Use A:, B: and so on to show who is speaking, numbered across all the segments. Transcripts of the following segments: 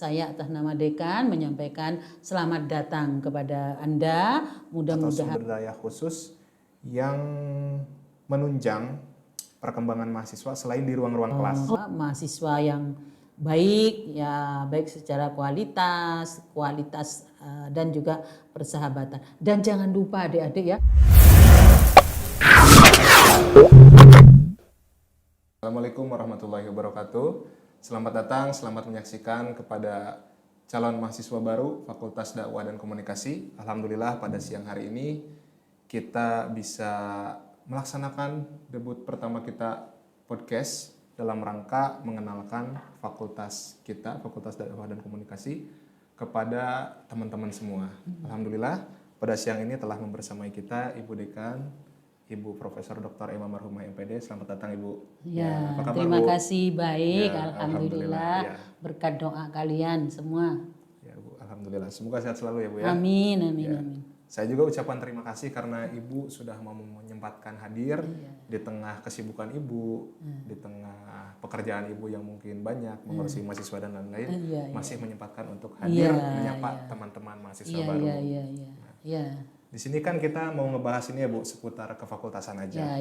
A: Saya atas nama Dekan menyampaikan selamat datang kepada Anda. Mudah-mudahan
B: sumber daya khusus yang menunjang perkembangan mahasiswa selain di ruang-ruang kelas.
A: mahasiswa yang baik, ya baik secara kualitas dan juga persahabatan. Dan jangan lupa adik-adik ya.
B: Assalamualaikum warahmatullahi wabarakatuh. Selamat datang, selamat menyaksikan kepada calon mahasiswa baru Fakultas Dakwah dan Komunikasi. Alhamdulillah pada siang hari ini kita bisa melaksanakan debut pertama kita podcast dalam rangka mengenalkan fakultas kita, Fakultas Dakwah dan Komunikasi, kepada teman-teman semua. Alhamdulillah pada siang ini telah membersamai kita Ibu Dekan, Ibu Profesor Dr. Emma Marhumah MPD. Selamat datang Ibu.
A: Ya,
B: apa kabar,
A: terima
B: Bu?
A: kasih, baik.
B: Ya,
A: Alhamdulillah.
B: ya.
A: Berkat doa kalian semua.
B: Ya Bu, Alhamdulillah. Semoga sehat selalu ya Bu ya.
A: Amin.
B: Ya. Saya juga ucapan terima kasih karena Ibu sudah mau menyempatkan hadir di tengah kesibukan Ibu, di tengah pekerjaan Ibu yang mungkin banyak, mengurusi mahasiswa dan lain-lain, masih menyempatkan untuk hadir menyapa teman-teman mahasiswa baru. Di sini kan kita mau ngebahas ini ya Bu, seputar kefakultasan aja.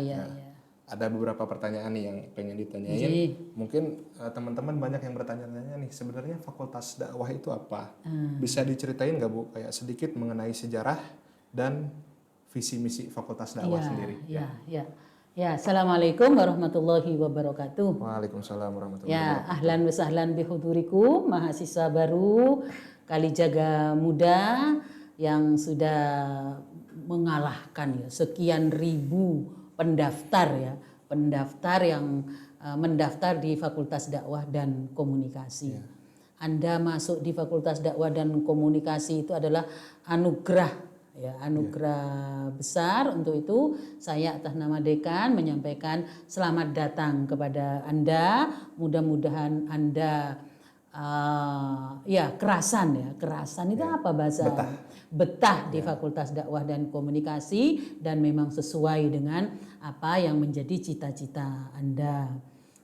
B: Ada beberapa pertanyaan nih yang pengen ditanyain. Mungkin teman-teman banyak yang bertanya-tanya nih, sebenarnya fakultas dakwah itu apa? Bisa diceritain nggak Bu, kayak sedikit mengenai sejarah dan visi misi fakultas dakwah sendiri?
A: Ya, Assalamualaikum warahmatullahi wabarakatuh.
B: Waalaikumsalam warahmatullahi
A: Ya,
B: wabarakatuh.
A: ahlan wa sahlan bihudurikum, mahasiswa baru, Kalijaga muda yang sudah mengalahkan ya sekian ribu pendaftar yang mendaftar di Fakultas Dakwah dan Komunikasi. Anda masuk di Fakultas Dakwah dan Komunikasi itu adalah anugerah besar. Untuk itu saya atas nama Dekan menyampaikan selamat datang kepada Anda. Mudah-mudahan Anda kerasan itu apa bahasa? Betah di Fakultas Dakwah dan Komunikasi dan memang sesuai dengan apa yang menjadi cita-cita Anda.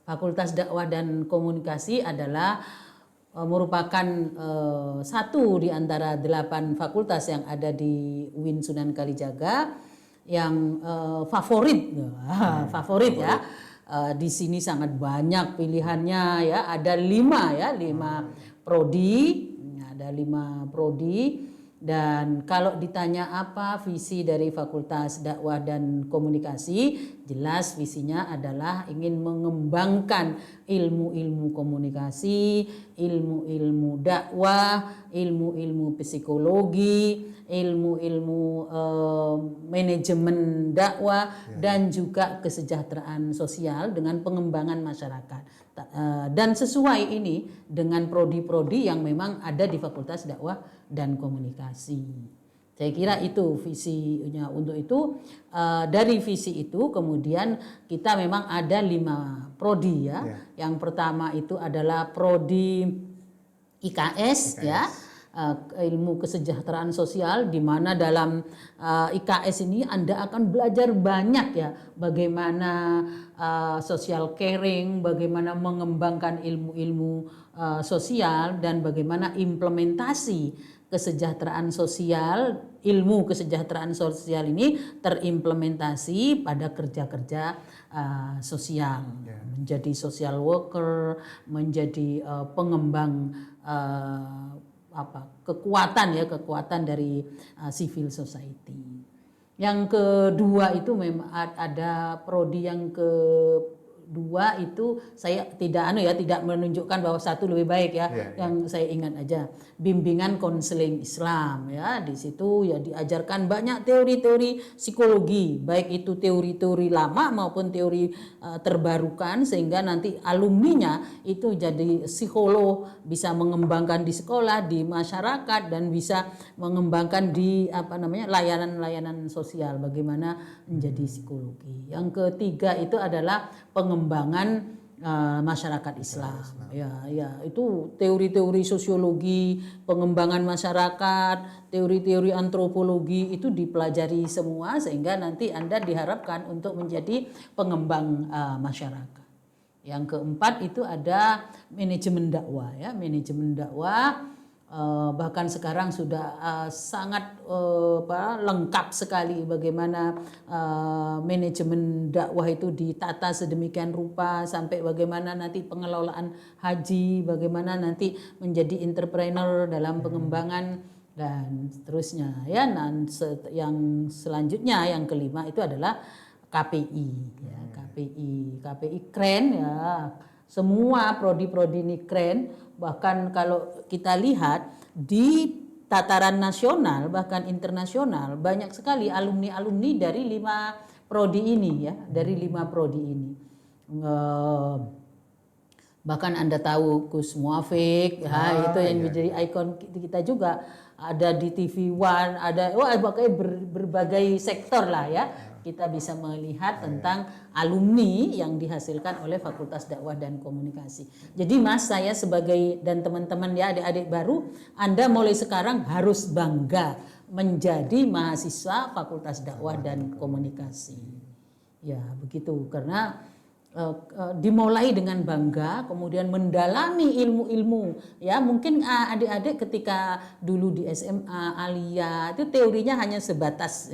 A: Fakultas Dakwah dan Komunikasi adalah merupakan satu di antara 8 fakultas yang ada di UIN Sunan Kalijaga yang favorit ya. Di sini sangat banyak pilihannya ya, ada 5 prodi, ada 5 prodi. Dan kalau ditanya apa visi dari Fakultas Dakwah dan Komunikasi, jelas visinya adalah ingin mengembangkan ilmu-ilmu komunikasi, ilmu-ilmu dakwah, ilmu-ilmu psikologi, ilmu-ilmu manajemen dakwah dan juga kesejahteraan sosial dengan pengembangan masyarakat. Dan sesuai ini dengan prodi-prodi yang memang ada di Fakultas Dakwah dan Komunikasi. Saya kira itu visinya. Untuk itu dari visi itu kemudian kita memang ada 5 prodi ya. Yang pertama itu adalah prodi IKS. Ya. Ilmu kesejahteraan sosial, di mana dalam IKS ini Anda akan belajar banyak ya bagaimana social caring, bagaimana mengembangkan ilmu-ilmu sosial dan bagaimana implementasi kesejahteraan sosial, ilmu kesejahteraan sosial ini terimplementasi pada kerja-kerja sosial, menjadi social worker, menjadi pengembang kekuatan dari civil society. Yang kedua itu memang ada prodi yang kedua itu saya tidak menunjukkan bahwa satu lebih baik ya. Yang saya ingat aja bimbingan konseling Islam ya. Di situ ya diajarkan banyak teori-teori psikologi, baik itu teori-teori lama maupun teori terbarukan, sehingga nanti alumninya itu jadi psikolog, bisa mengembangkan di sekolah, di masyarakat, dan bisa mengembangkan di layanan-layanan sosial, bagaimana menjadi psikologi. Yang ketiga itu adalah pengembangan masyarakat Islam. Ya, itu teori-teori sosiologi, pengembangan masyarakat, teori-teori antropologi itu dipelajari semua, sehingga nanti Anda diharapkan untuk menjadi pengembang masyarakat. Yang keempat itu ada manajemen dakwah ya, manajemen dakwah. Bahkan sekarang sudah sangat lengkap sekali bagaimana manajemen dakwah itu ditata sedemikian rupa sampai bagaimana nanti pengelolaan haji, bagaimana nanti menjadi entrepreneur dalam pengembangan dan seterusnya ya. Dan yang selanjutnya yang kelima itu adalah KPI ya, KPI keren ya. Semua prodi-prodi ini keren, bahkan kalau kita lihat di tataran nasional bahkan internasional banyak sekali alumni-alumni dari 5 prodi ini ya, dari 5 prodi ini. Bahkan Anda tahu Gus Muafik ya, itu yang menjadi ikon kita juga, ada di TV One, ada berbagai sektor lah ya. Kita bisa melihat tentang alumni yang dihasilkan oleh Fakultas Dakwah dan Komunikasi. Jadi Mas, saya sebagai dan teman-teman ya, adik-adik baru, Anda mulai sekarang harus bangga menjadi mahasiswa Fakultas Dakwah dan Komunikasi. Ya, begitu. Karena dimulai dengan bangga, kemudian mendalami ilmu-ilmu ya. Mungkin adik-adik ketika dulu di SMA Alia itu teorinya hanya sebatas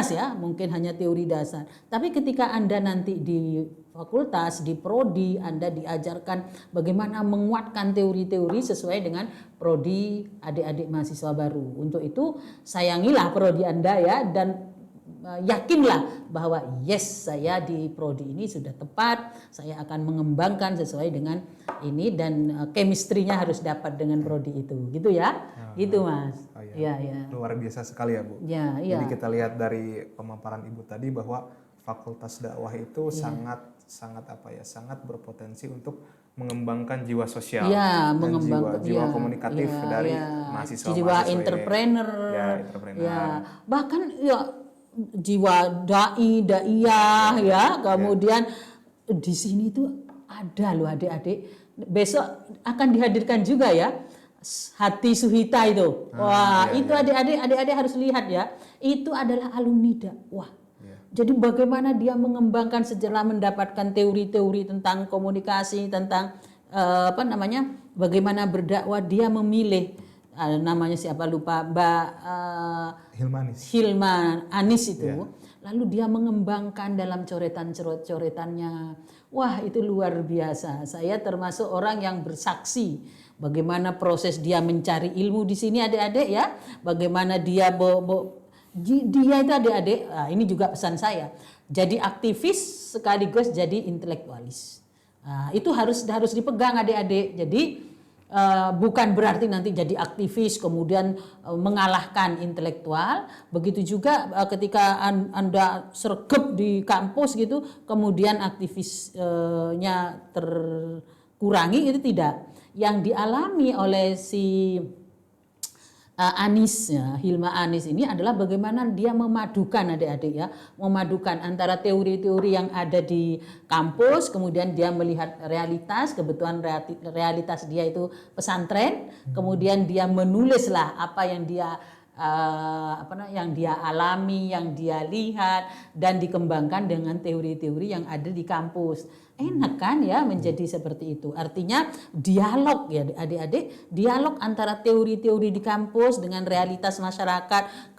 A: ya, mungkin hanya teori dasar. Tapi ketika Anda nanti di fakultas, di prodi, Anda diajarkan bagaimana menguatkan teori-teori sesuai dengan prodi adik-adik mahasiswa baru. Untuk itu sayangilah prodi Anda ya, dan yakinlah bahwa yes, saya di prodi ini sudah tepat, saya akan mengembangkan sesuai dengan ini, dan chemistry-nya harus dapat dengan prodi itu, gitu ya. Gitu Mas.
B: Ya. Luar biasa sekali ya Bu. Jadi kita lihat dari pemaparan Ibu tadi bahwa Fakultas Dakwah itu sangat berpotensi untuk mengembangkan jiwa sosial dan jiwa komunikatif dari mahasiswa-mahasiswa,
A: jiwa entrepreneur. Bahkan jiwa daiyah ya. Kemudian di sini tuh ada loh adik-adik, besok akan dihadirkan juga ya Hati Suhita itu. Itu adik-adik harus lihat ya. Itu adalah alumni dakwah. Jadi bagaimana dia mengembangkan setelah mendapatkan teori-teori tentang komunikasi, tentang bagaimana berdakwah, dia memilih namanya siapa lupa, Mbak Hilma Anis itu. Lalu dia mengembangkan dalam coretannya. Wah, itu luar biasa. Saya termasuk orang yang bersaksi bagaimana proses dia mencari ilmu di sini adik-adik ya. Bagaimana dia dia itu adik-adik, ini juga pesan saya. Jadi aktivis sekaligus jadi intelektualis. Itu harus dipegang adik-adik. Jadi bukan berarti nanti jadi aktivis kemudian mengalahkan intelektual. Begitu juga ketika Anda sergap di kampus gitu, kemudian aktivisnya terkurangi, itu tidak. Yang dialami oleh si Anis ya, Hilma Anis ini adalah bagaimana dia memadukan adik-adik ya, memadukan antara teori-teori yang ada di kampus, kemudian dia melihat realitas, kebetulan realitas dia itu pesantren, kemudian dia menulislah apa yang dia yang dia alami, yang dia lihat, dan dikembangkan dengan teori-teori yang ada di kampus. Enak kan ya menjadi seperti itu. Artinya dialog ya adik-adik, dialog antara teori-teori di kampus dengan realitas masyarakat,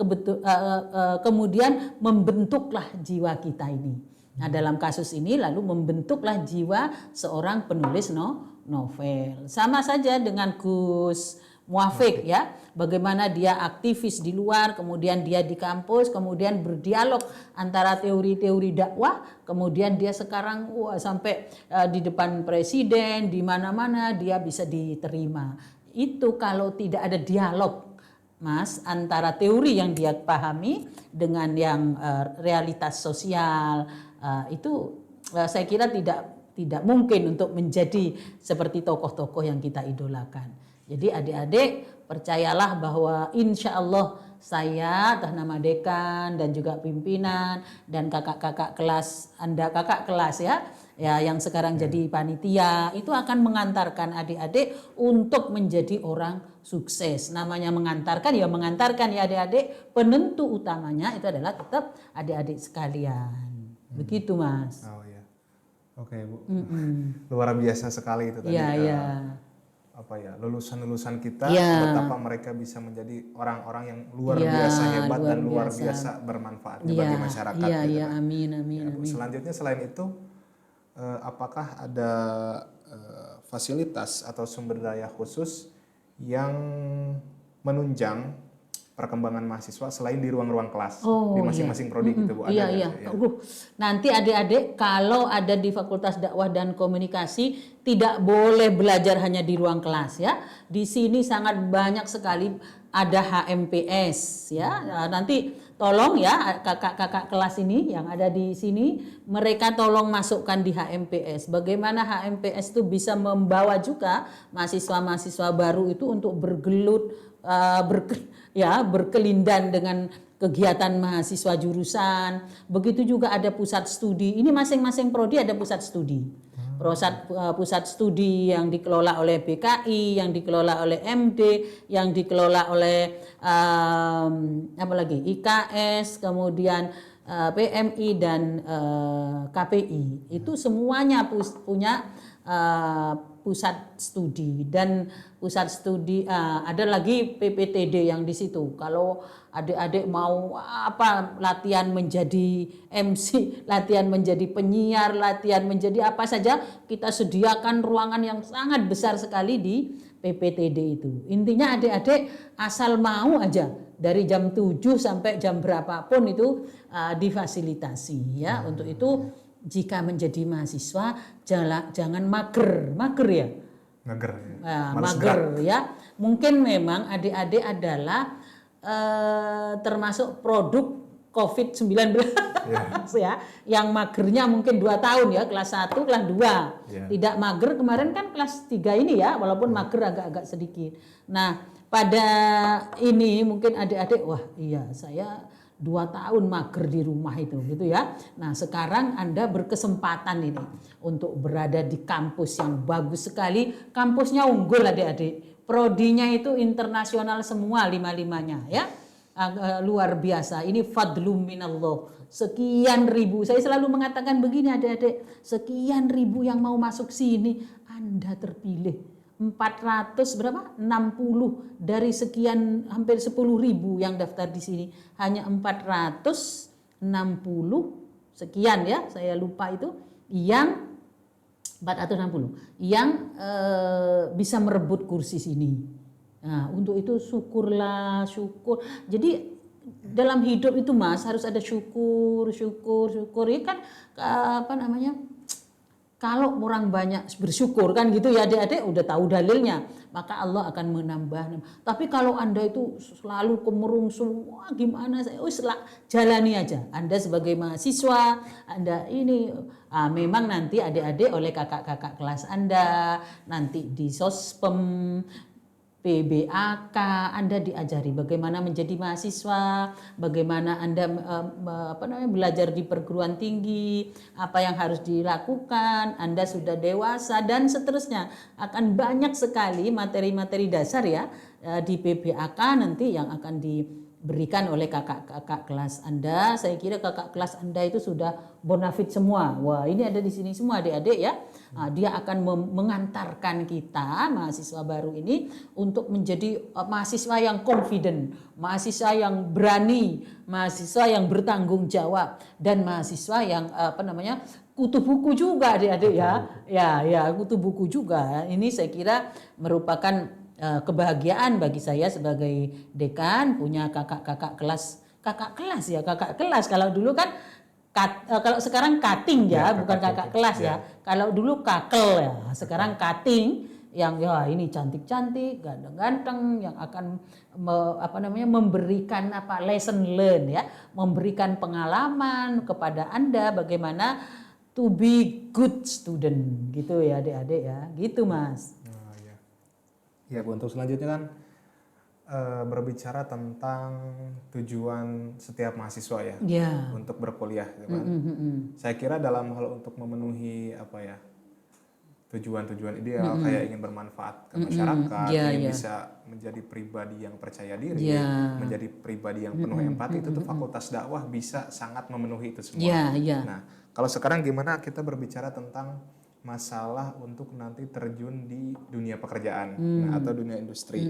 A: kemudian membentuklah jiwa kita ini. Nah, dalam kasus ini lalu membentuklah jiwa seorang penulis novel. Sama saja dengan Gus Muafik ya, bagaimana dia aktivis di luar, kemudian dia di kampus, kemudian berdialog antara teori-teori dakwah, kemudian dia sekarang sampai di depan presiden, di mana-mana dia bisa diterima. Itu kalau tidak ada dialog, Mas, antara teori yang dia pahami dengan yang realitas sosial, itu saya kira tidak mungkin untuk menjadi seperti tokoh-tokoh yang kita idolakan. Jadi adik-adik percayalah bahwa insya Allah saya, Teh Nama Dekan dan juga pimpinan dan kakak-kakak kelas Anda, kakak kelas ya yang sekarang jadi panitia, itu akan mengantarkan adik-adik untuk menjadi orang sukses. Namanya mengantarkan ya adik-adik, penentu utamanya itu adalah tetap adik-adik sekalian. Begitu Mas.
B: Oke Bu, luar biasa sekali itu tadi.
A: Iya.
B: Apa ya, lulusan-lulusan kita
A: Ya.
B: betapa mereka bisa menjadi orang-orang yang luar biasa hebat dan luar biasa bermanfaatnya bagi masyarakat
A: Iya,
B: gitu
A: iya,
B: kan.
A: amin, amin,
B: Ya, Bu.
A: amin.
B: Selanjutnya selain itu apakah ada fasilitas atau sumber daya khusus yang menunjang perkembangan mahasiswa selain di ruang-ruang kelas di masing-masing prodi gitu Bu? Ada
A: Iya,
B: nggak
A: iya.
B: sih? Ya.
A: Nanti adik-adik kalau ada di Fakultas Dakwah dan Komunikasi tidak boleh belajar hanya di ruang kelas ya. Di sini sangat banyak sekali ada HMPS ya. Nah, nanti tolong ya kakak-kakak kelas ini yang ada di sini mereka tolong masukkan di HMPS. Bagaimana HMPS itu bisa membawa juga mahasiswa-mahasiswa baru itu untuk bergelut berkelindan dengan kegiatan mahasiswa jurusan. Begitu juga ada pusat studi. Ini masing-masing prodi ada pusat studi. Pusat studi yang dikelola oleh BKI, yang dikelola oleh MD, yang dikelola oleh IKS, kemudian PMI dan KPI. Itu semuanya punya pusat studi, dan pusat studi ada lagi PPTD yang di situ. Kalau adik-adik mau latihan menjadi MC, latihan menjadi penyiar, latihan menjadi apa saja, kita sediakan ruangan yang sangat besar sekali di PPTD itu. Intinya adik-adik asal mau aja dari jam 7 sampai jam berapapun itu difasilitasi ya. Untuk itu jika menjadi mahasiswa jangan mager ya. Mager ya. Mungkin memang adik-adik adalah termasuk produk COVID-19 ya, yang magernya mungkin 2 tahun ya, kelas 1, kelas 2. Tidak mager kemarin kan kelas 3 ini ya, walaupun mager agak-agak sedikit. Nah, pada ini mungkin adik-adik wah iya saya 2 tahun mager di rumah itu gitu ya. Nah sekarang Anda berkesempatan ini untuk berada di kampus yang bagus sekali. Kampusnya unggul adik-adik. Prodinya itu internasional semua 5-5-nya ya. Luar biasa. Ini fadlum minallah. Sekian ribu. Saya selalu mengatakan begini adik-adik. Sekian ribu yang mau masuk sini. Anda terpilih. 400 berapa? 60 dari sekian hampir 10.000 yang daftar di sini. Hanya 460 sekian ya, saya lupa itu yang 460 yang bisa merebut kursi sini. Nah, untuk itu syukur. Jadi dalam hidup itu Mas harus ada syukur. Ya kan kalau orang banyak bersyukur kan gitu ya adik-adik udah tahu dalilnya, maka Allah akan menambah. Tapi kalau Anda itu selalu kemerung semua gimana saya jalani aja. Anda sebagai mahasiswa, Anda ini memang nanti adik-adik oleh kakak-kakak kelas Anda, nanti di Sospem, PBAK, Anda diajari bagaimana menjadi mahasiswa, bagaimana Anda belajar di perguruan tinggi, apa yang harus dilakukan, Anda sudah dewasa dan seterusnya. Akan banyak sekali materi-materi dasar ya di PBAK nanti yang akan diberikan oleh kakak-kakak kelas Anda. Saya kira kakak kelas Anda itu sudah bonafit semua. Wah, ini ada di sini semua adik-adik ya. Dia akan mengantarkan kita mahasiswa baru ini untuk menjadi mahasiswa yang confident, mahasiswa yang berani, mahasiswa yang bertanggung jawab, dan mahasiswa yang kutu buku juga adik-adik ya. Ya, kutu buku juga. Ini saya kira merupakan kebahagiaan bagi saya sebagai dekan punya kakak kelas. Kalau dulu kan kalau sekarang cutting ya, bukan kakak kelas ya. Kalau dulu kakel ya, sekarang cutting yang ya ini cantik-cantik, ganteng-ganteng yang akan memberikan lesson learn ya, memberikan pengalaman kepada Anda bagaimana to be good student gitu ya adik-adik ya. Gitu Mas.
B: Ya Bu, untuk selanjutnya kan berbicara tentang tujuan setiap mahasiswa ya untuk berkuliah gitu kan. Saya kira dalam hal untuk memenuhi tujuan-tujuan ideal kayak ingin bermanfaat ke masyarakat, ingin bisa menjadi pribadi yang percaya diri, menjadi pribadi yang penuh empati, itu tuh fakultas dakwah bisa sangat memenuhi itu semua. Nah, Kalau sekarang gimana kita berbicara tentang masalah untuk nanti terjun di dunia pekerjaan atau dunia industri.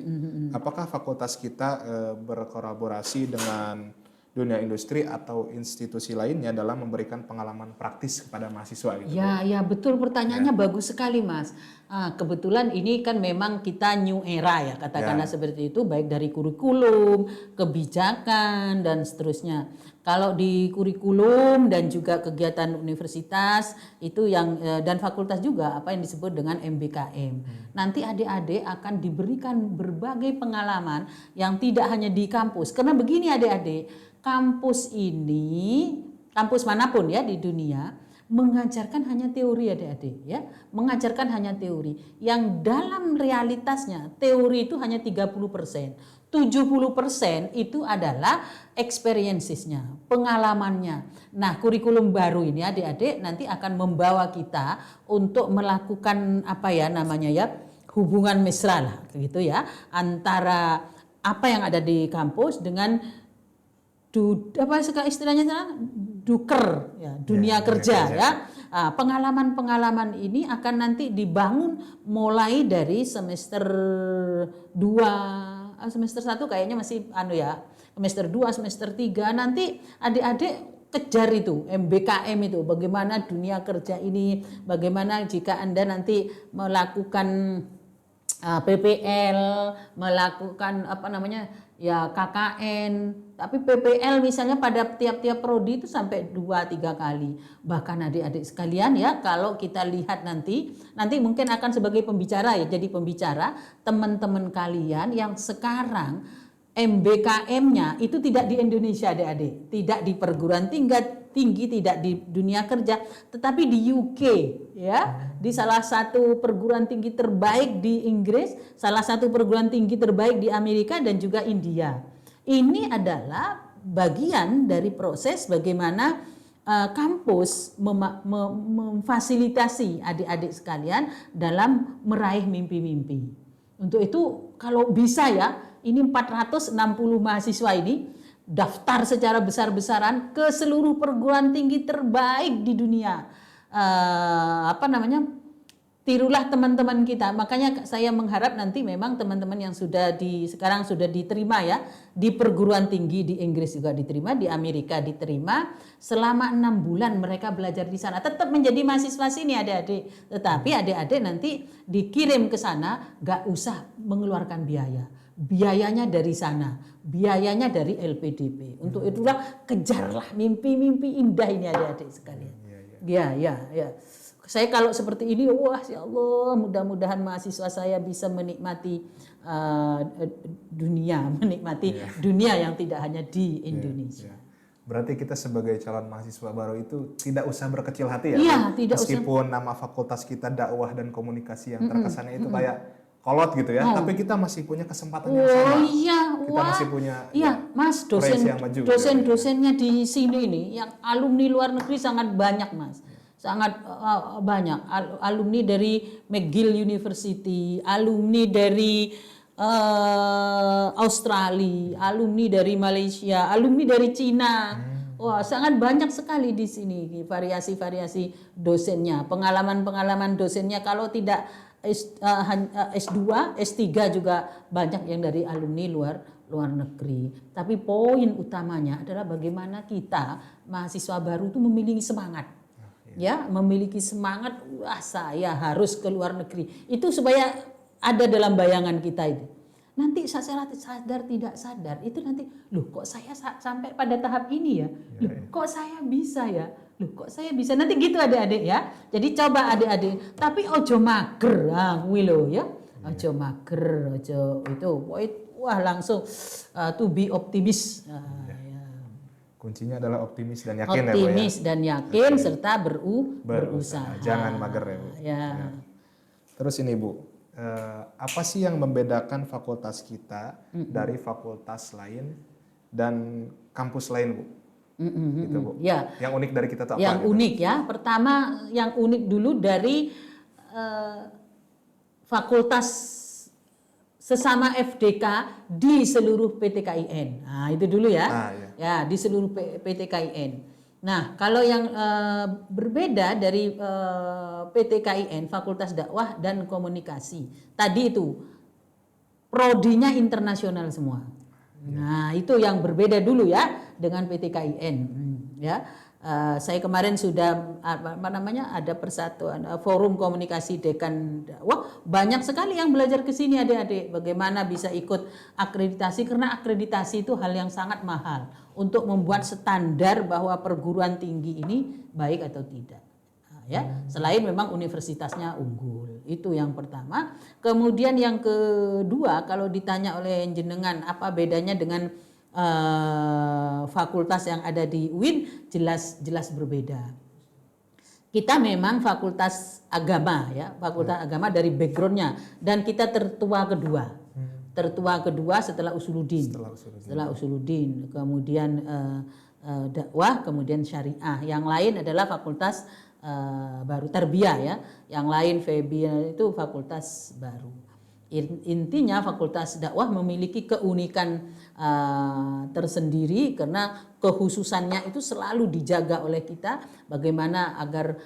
B: Apakah fakultas kita berkolaborasi dengan dunia industri atau institusi lainnya dalam memberikan pengalaman praktis kepada mahasiswa gitu?
A: Ya betul, pertanyaannya bagus sekali Mas. Kebetulan ini kan memang kita new era ya, katakanlah seperti itu, baik dari kurikulum, kebijakan dan seterusnya. Kalau di kurikulum dan juga kegiatan universitas itu yang dan fakultas juga apa yang disebut dengan MBKM. Nanti adik-adik akan diberikan berbagai pengalaman yang tidak hanya di kampus. Karena begini adik-adik, kampus ini, kampus manapun ya di dunia mengajarkan hanya teori adik-adik ya, mengajarkan hanya teori. Yang dalam realitasnya teori itu hanya 30%. 70% itu adalah experiences-nya, pengalamannya. Nah, kurikulum baru ini adik-adik nanti akan membawa kita untuk melakukan apa ya namanya ya, hubungan mesra lah gitu ya, antara apa yang ada di kampus dengan apa istilahnya duker ya, dunia kerja ya. Pengalaman-pengalaman ini akan nanti dibangun mulai dari semester 2, semester 1 kayaknya masih semester 2, semester 3 nanti adik-adik kejar itu MBKM itu, bagaimana dunia kerja ini, bagaimana jika Anda nanti melakukan PPL, melakukan apa namanya ya KKN, tapi PPL misalnya pada tiap-tiap prodi itu sampai 2-3 kali. Bahkan adik-adik sekalian ya, kalau kita lihat nanti mungkin akan sebagai pembicara ya, jadi pembicara teman-teman kalian yang sekarang MBKM-nya itu tidak di Indonesia adik-adik, tidak di perguruan tinggi, tidak di dunia kerja, tetapi di UK ya, di salah satu perguruan tinggi terbaik di Inggris, salah satu perguruan tinggi terbaik di Amerika dan juga India. Ini adalah bagian dari proses bagaimana kampus memfasilitasi adik-adik sekalian dalam meraih mimpi-mimpi. Untuk itu kalau bisa ya, ini 460 mahasiswa ini daftar secara besar-besaran ke seluruh perguruan tinggi terbaik di dunia. Tirulah teman-teman kita. Makanya saya mengharap nanti memang teman-teman yang sekarang sudah diterima ya di perguruan tinggi di Inggris juga diterima, di Amerika diterima, selama 6 bulan mereka belajar di sana. Tetap menjadi mahasiswa sini adik-adik. Tetapi adik-adik nanti dikirim ke sana, gak usah mengeluarkan biaya. Biayanya dari sana, biayanya dari LPDP. Untuk itulah kejarlah mimpi-mimpi indah ini adik-adik sekalian. Ya. Saya kalau seperti ini, wah ya Allah, mudah-mudahan mahasiswa saya bisa menikmati dunia yang tidak hanya di Indonesia.
B: Berarti kita sebagai calon mahasiswa baru itu tidak usah berkecil hati ya?
A: Iya, tidak
B: meskipun nama fakultas kita dakwah dan komunikasi yang terkesannya itu kayak kolot gitu ya, tapi kita masih punya kesempatan yang sama. Kita masih punya
A: Mas, dosen-dosennya di sini ini yang alumni luar negeri sangat banyak Mas. Sangat banyak alumni dari McGill University, alumni dari Australia, alumni dari Malaysia, alumni dari Cina. Wah, sangat banyak sekali di sini variasi-variasi dosennya, pengalaman-pengalaman dosennya. Kalau tidak S2, S3 juga banyak yang dari alumni luar negeri. Tapi poin utamanya adalah bagaimana kita mahasiswa baru itu memiliki semangat. Ya, memiliki semangat, wah saya harus ke luar negeri. Itu supaya ada dalam bayangan kita itu. Nanti sadar tidak sadar itu nanti, loh kok saya sampai pada tahap ini ya? Loh kok saya bisa ya? Loh kok saya bisa? Nanti gitu adik-adik ya. Jadi coba adik-adik, tapi ojo mager wilo ya. Ojo mager, ojo itu wah langsung to be optimis.
B: Kuncinya adalah optimis dan yakin ya,
A: optimis dan yakin serta berusaha.
B: Jangan mager ya, Bu. Ya. Terus ini, Bu, apa sih yang membedakan fakultas kita dari fakultas lain dan kampus lain, Bu? Gitu, Bu.
A: Ya.
B: Yang unik dari kita itu apa?
A: Yang gitu? Unik ya. Pertama yang unik dulu dari fakultas sesama FDK di seluruh PTKIN. Nah, itu dulu ya. Ya, di seluruh PTKIN. Nah, kalau yang berbeda dari PT KIN, Fakultas Dakwah dan Komunikasi, tadi itu prodinya internasional semua. Nah, itu yang berbeda dulu ya dengan PT KIN. Ya, saya kemarin sudah apa namanya ada persatuan forum komunikasi dekan dakwah, banyak sekali yang belajar ke sini adik-adik. Bagaimana bisa ikut akreditasi, karena akreditasi itu hal yang sangat mahal untuk membuat standar bahwa perguruan tinggi ini baik atau tidak. Ya, selain memang universitasnya unggul, itu yang pertama. Kemudian yang kedua, kalau ditanya oleh jenengan apa bedanya dengan fakultas yang ada di UIN, jelas berbeda. Kita memang fakultas agama ya, fakultas agama dari backgroundnya, dan kita tertua kedua setelah Usuluddin. Setelah Usuluddin, kemudian dakwah, kemudian syariah. Yang lain adalah fakultas baru tarbiyah ya, yang lain FEB itu fakultas baru. Intinya fakultas dakwah memiliki keunikan tersendiri karena kekhususannya itu selalu dijaga oleh kita, bagaimana agar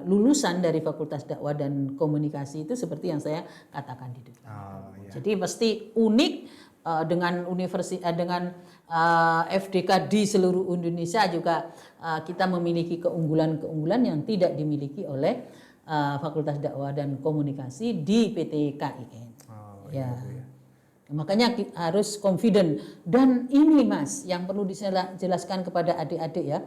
A: lulusan dari fakultas dakwah dan komunikasi itu seperti yang saya katakan di depan. Jadi pasti unik dengan FDK di seluruh Indonesia juga kita memiliki keunggulan-keunggulan yang tidak dimiliki oleh Fakultas Dakwah dan Komunikasi di PT KIN. Ya. Makanya harus confident, dan ini Mas yang perlu dijelaskan kepada adik-adik ya.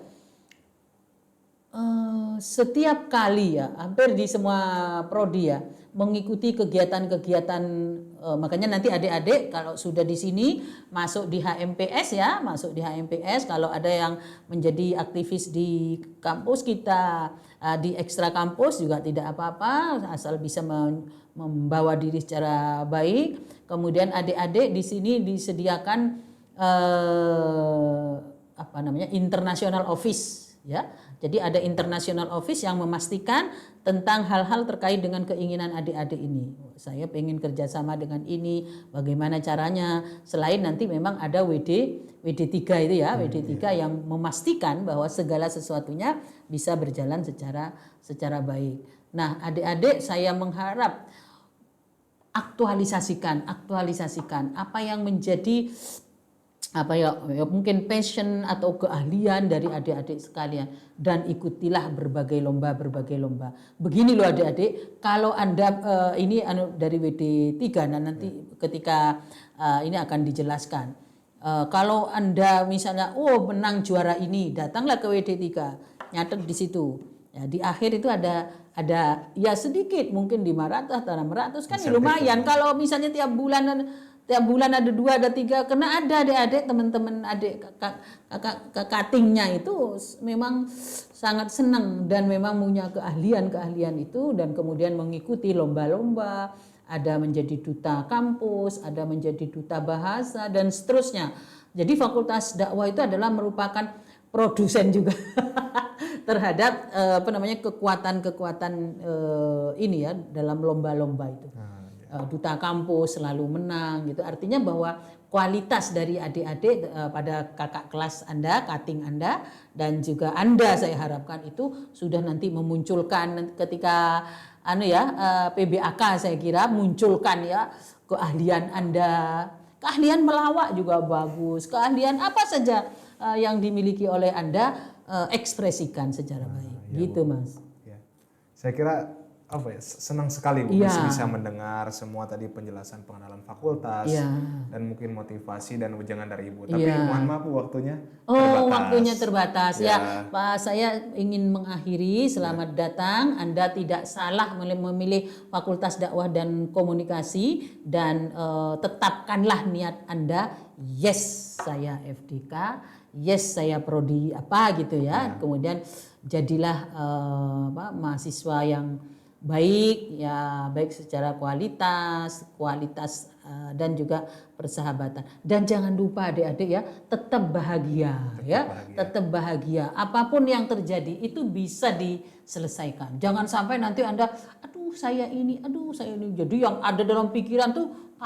A: Setiap kali ya, hampir di semua prodi ya, mengikuti kegiatan-kegiatan, makanya nanti adik-adik kalau sudah di sini masuk di HMPS ya, kalau ada yang menjadi aktivis di kampus kita, di ekstra kampus juga tidak apa-apa, asal bisa membawa diri secara baik. Kemudian adik-adik di sini disediakan international office ya. Jadi ada international office yang memastikan tentang hal-hal terkait dengan keinginan adik-adik ini. Saya pengen kerjasama dengan ini, bagaimana caranya. Selain nanti memang ada WD3 itu ya, WD3 yang memastikan bahwa segala sesuatunya bisa berjalan secara baik. Nah, adik-adik saya mengharap aktualisasikan apa yang menjadi mungkin passion atau keahlian dari adik-adik sekalian, dan ikutilah berbagai lomba. Begini loh adik-adik, kalau Anda ini dari WD3 nanti ketika ini akan dijelaskan. Kalau Anda misalnya menang juara ini, datanglah ke WD3, nyatet di situ. Ya, di akhir itu ada ya sedikit mungkin 500 atau 600 kan ya lumayan. Kalau misalnya tiap bulan ada 2 ada 3, karena ada adik-adik teman-teman adik kakak cuttingnya itu memang sangat senang dan memang punya keahlian itu, dan kemudian mengikuti lomba-lomba, ada menjadi duta kampus, ada menjadi duta bahasa dan seterusnya. Jadi fakultas dakwah itu adalah merupakan produsen juga terhadap kekuatan ini ya dalam lomba-lomba itu. Duta kampus selalu menang gitu, artinya bahwa kualitas dari adik-adik pada kakak kelas Anda, cutting Anda, dan juga Anda saya harapkan itu sudah nanti memunculkan ketika PBAK saya kira munculkan ya keahlian Anda, keahlian melawak juga bagus, keahlian apa saja yang dimiliki oleh Anda ekspresikan secara baik gitu Mas.
B: Ya. Saya kira senang sekali Bu bisa mendengar semua tadi penjelasan pengenalan fakultas dan mungkin motivasi dan ujangan dari Ibu. Tapi mohon maaf Bu, waktunya terbatas.
A: Waktunya terbatas ya. Pak, saya ingin mengakhiri, selamat datang. Anda tidak salah memilih Fakultas Dakwah dan Komunikasi, dan tetapkanlah niat Anda. Yes, saya FDK. Yes, saya prodi apa gitu ya. Kemudian jadilah mahasiswa yang baik ya, baik secara kualitas dan juga persahabatan. Dan jangan lupa adik-adik ya, tetap bahagia. Tetap bahagia. Apapun yang terjadi itu bisa diselesaikan. Jangan sampai nanti Anda aduh saya ini. Jadi yang ada dalam pikiran tuh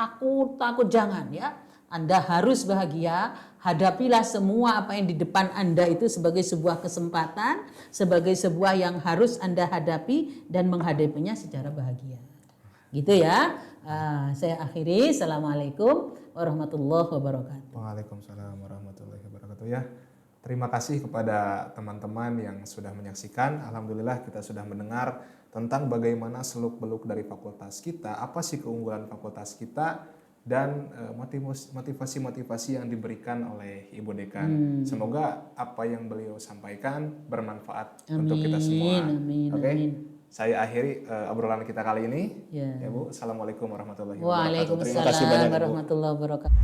A: takut, jangan ya. Anda harus bahagia, hadapilah semua apa yang di depan Anda itu sebagai sebuah kesempatan, sebagai sebuah yang harus Anda hadapi dan menghadapinya secara bahagia. Gitu ya. Saya akhiri. Assalamualaikum warahmatullahi wabarakatuh.
B: Waalaikumsalam warahmatullahi wabarakatuh ya. Terima kasih kepada teman-teman yang sudah menyaksikan. Alhamdulillah kita sudah mendengar tentang bagaimana seluk-beluk dari fakultas kita, apa sih keunggulan fakultas kita, dan motivasi-motivasi yang diberikan oleh Ibu Dekan. Semoga apa yang beliau sampaikan bermanfaat untuk kita semua. Oke. Saya akhiri obrolan kita kali ini. Ya Bu, Assalamualaikum warahmatullahi wabarakatuh. Terima kasih banyak,
A: Waalaikumsalam
B: Bu.
A: warahmatullahi wabarakatuh.